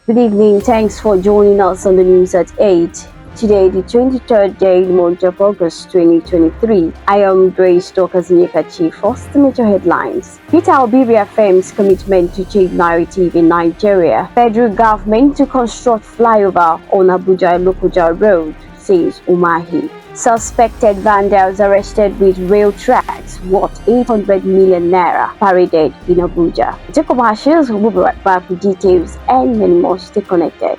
Good evening. Thanks for joining us on the news at 8. Today, the 23rd day in the month of August 2023. I am Grace Tokazinyekachi. First, the major headlines. Peter Obi reaffirms commitment to change narrative in Nigeria. Federal government to construct flyover on Abuja-Lokoja Road, says Umahi. Suspected vandals arrested with rail tracks worth 800 million naira paraded in Abuja. The commercials will be right back with details and many more. Stay connected.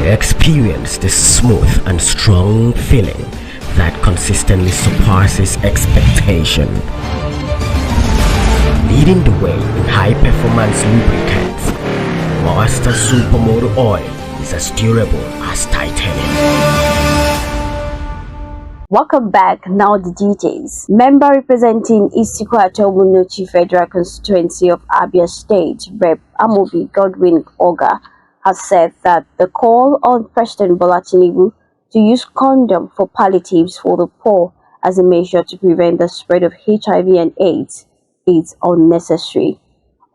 Experience the smooth and strong feeling that consistently surpasses expectation. Leading the way in high-performance lubricants, Master Supermoto Oil is as durable as titanium. Welcome back. Now the details. Member representing Istikwato Munochi Federal Constituency of Abia State, Rep. Amobi Godwin Oga, has said that the call on President Bola Tinubu to use condom for palliatives for the poor as a measure to prevent the spread of HIV and AIDS is unnecessary.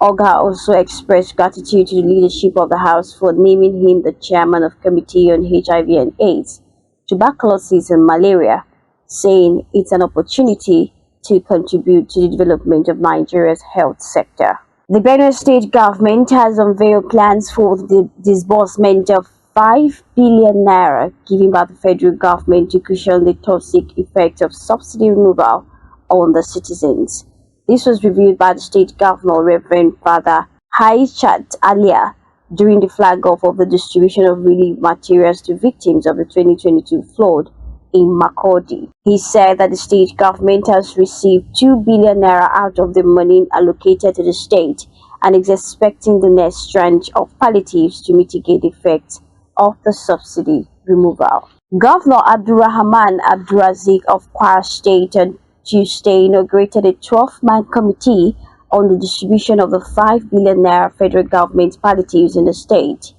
Oga also expressed gratitude to the leadership of the House for naming him the chairman of Committee on HIV and AIDS, Tuberculosis and Malaria, saying it's an opportunity to contribute to the development of Nigeria's health sector. The Benue State government has unveiled plans for the disbursement of 5 billion naira given by the federal government to cushion the toxic effect of subsidy removal on the citizens. This was reviewed by the state governor, Reverend Father Haichat Alia, during the flag-off of the distribution of relief materials to victims of the 2022 flood in Makurdi. He said that the state government has received 2 billion naira out of the money allocated to the state and is expecting the next tranche of palliatives to mitigate the effects of the subsidy removal. Governor Abdurrahman Abdurazik of Kwara State on Tuesday inaugurated a 12-man committee on the distribution of the 5 billion naira federal government palliatives in the state.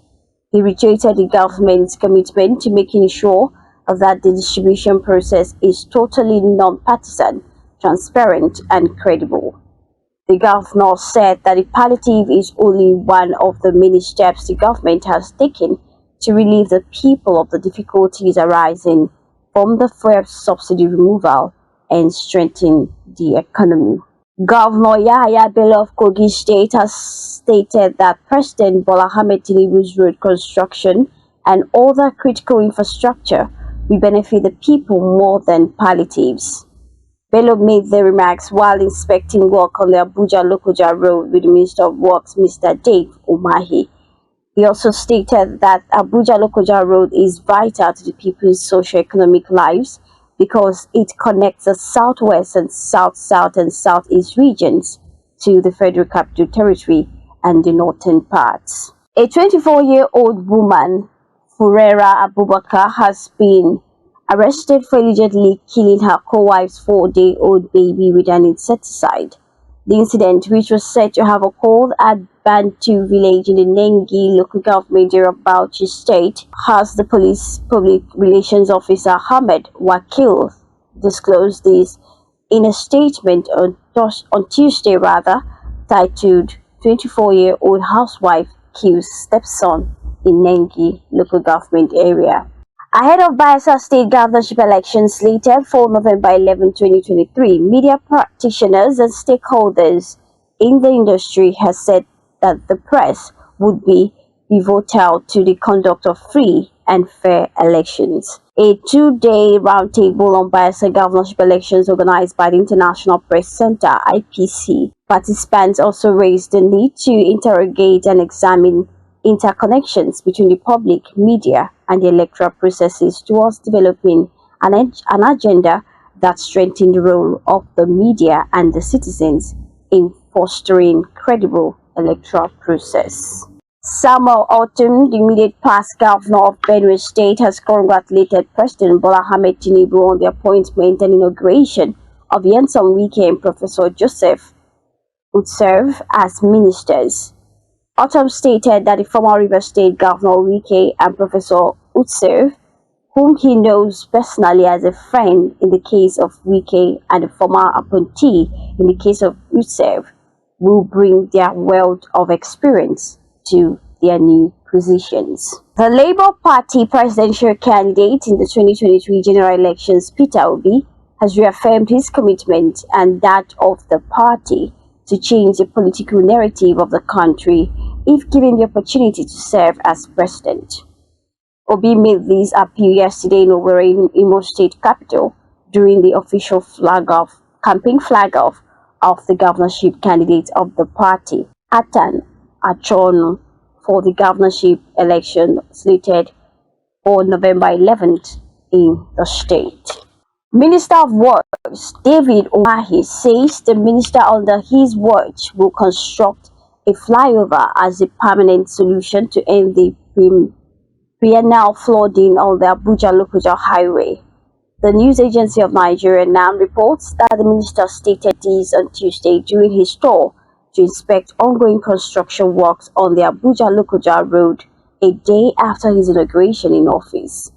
He reiterated the government's commitment to making sure that the distribution process is totally non-partisan, transparent, and credible. The governor said that the palliative is only one of the many steps the government has taken to relieve the people of the difficulties arising from the fuel subsidy removal and strengthen the economy. Governor Yahaya Bello of Kogi State has stated that President Bola Ahmed Tinubu's road construction and other critical infrastructure will benefit the people more than palliatives. Bello made the remarks while inspecting work on the Abuja-Lokoja Road with the Minister of Works, Mr. Dave Umahi. He also stated that Abuja-Lokoja Road is vital to the people's socio-economic lives because it connects the southwest and south-south and southeast regions to the Federal Capital Territory and the northern parts. A 24-year-old woman, Furera Abubakar, has been arrested for allegedly killing her co-wife's 4-day-old baby with an insecticide. The incident, which was said to have occurred at Bantu village in the Nengi local government area of Bauchi State, has the police public relations officer Ahmed Wakil disclosed this in a statement on Tuesday, titled 24-year-old housewife kills stepson in Nengi local government area. Ahead of Bayelsa State governorship elections slated for November 11, 2023, media practitioners and stakeholders in the industry have said that the press would be pivotal to the conduct of free and fair elections. A 2-day roundtable on Bayelsa governorship elections organized by the International Press Center (IPC). Participants also raised the need to interrogate and examine interconnections between the public, media, and the electoral processes towards developing an agenda that strengthens the role of the media and the citizens in fostering credible electoral process. Samuel Ortom, the immediate past governor of Benue State, has congratulated President Bola Ahmed Tinubu on the appointment and inauguration of Nyesom Wike and Professor Joseph would serve as ministers. Ortom stated that the former Rivers State Governor Wike and Professor Utsev whom he knows personally as a friend in the case of Wike and a former appointee in the case of Utsev, will bring their wealth of experience to their new positions. The Labour Party presidential candidate in the 2023 general elections, Peter Obi, has reaffirmed his commitment and that of the party to change the political narrative of the country if given the opportunity to serve as president. Obi made this appeal yesterday in Owerri, Imo State capital, during the official campaign flag off of the governorship candidate of the party, Atan Achonu, for the governorship election slated for November 11th in the state. Minister of Works David Umahi says the minister under his watch will construct a flyover as a permanent solution to end the perennial flooding on the Abuja-Lokoja highway. The news agency of Nigeria NAM reports that the minister stated this on Tuesday during his tour to inspect ongoing construction works on the Abuja-Lokoja road a day after his inauguration in office.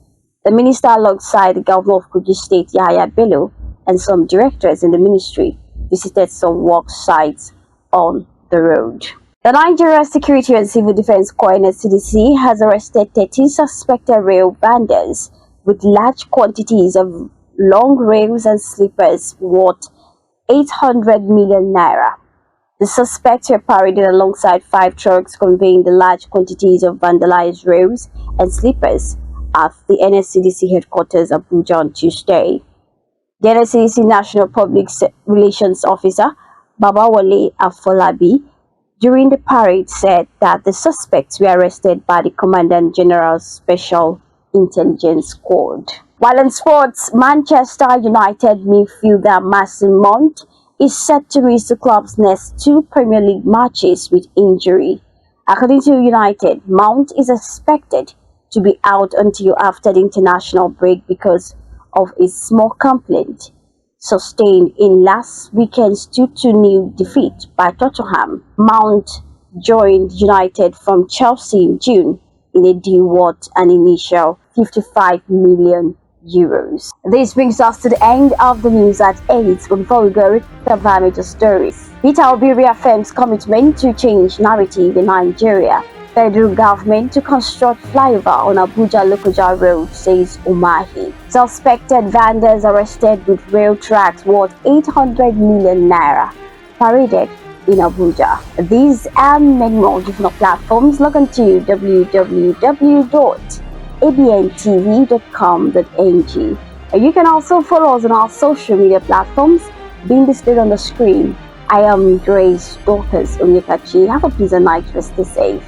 The minister, alongside the governor of Kogi State, Yahaya Bello, and some directors in the ministry, visited some work sites on the road. The Nigeria Security and Civil Defense Corps (NSCDC) has arrested 13 suspected rail vendors with large quantities of long rails and sleepers worth 800 million naira. The suspects were paraded alongside 5 trucks conveying the large quantities of vandalized rails and sleepers at the NSCDC headquarters Abuja on Tuesday. The NSCDC National Public Relations Officer, Babawale Afolabi, during the parade said that the suspects were arrested by the Commandant General's Special Intelligence Squad. While in sports, Manchester United midfielder Mason Mount is set to miss the club's next 2 Premier League matches with injury. According to United, Mount is expected to be out until after the international break because of a small complaint sustained in last weekend's 2-0 defeat by Tottenham. Mount joined United from Chelsea in June in a deal worth an initial €55 million. This brings us to the end of the news at 8. But before we go, cover major stories. Peter Obi reaffirms commitment to change narrative in Nigeria. Federal government to construct flyover on Abuja-Lokoja road, says Umahi. Suspected vendors arrested with rail tracks worth 800 million naira paraded in Abuja. These and many more different platforms. Log on to www.abntv.com.ng. And you can also follow us on our social media platforms being displayed on the screen. I am Grace Daughters Onyekachi. Have a pleasant night. Stay safe.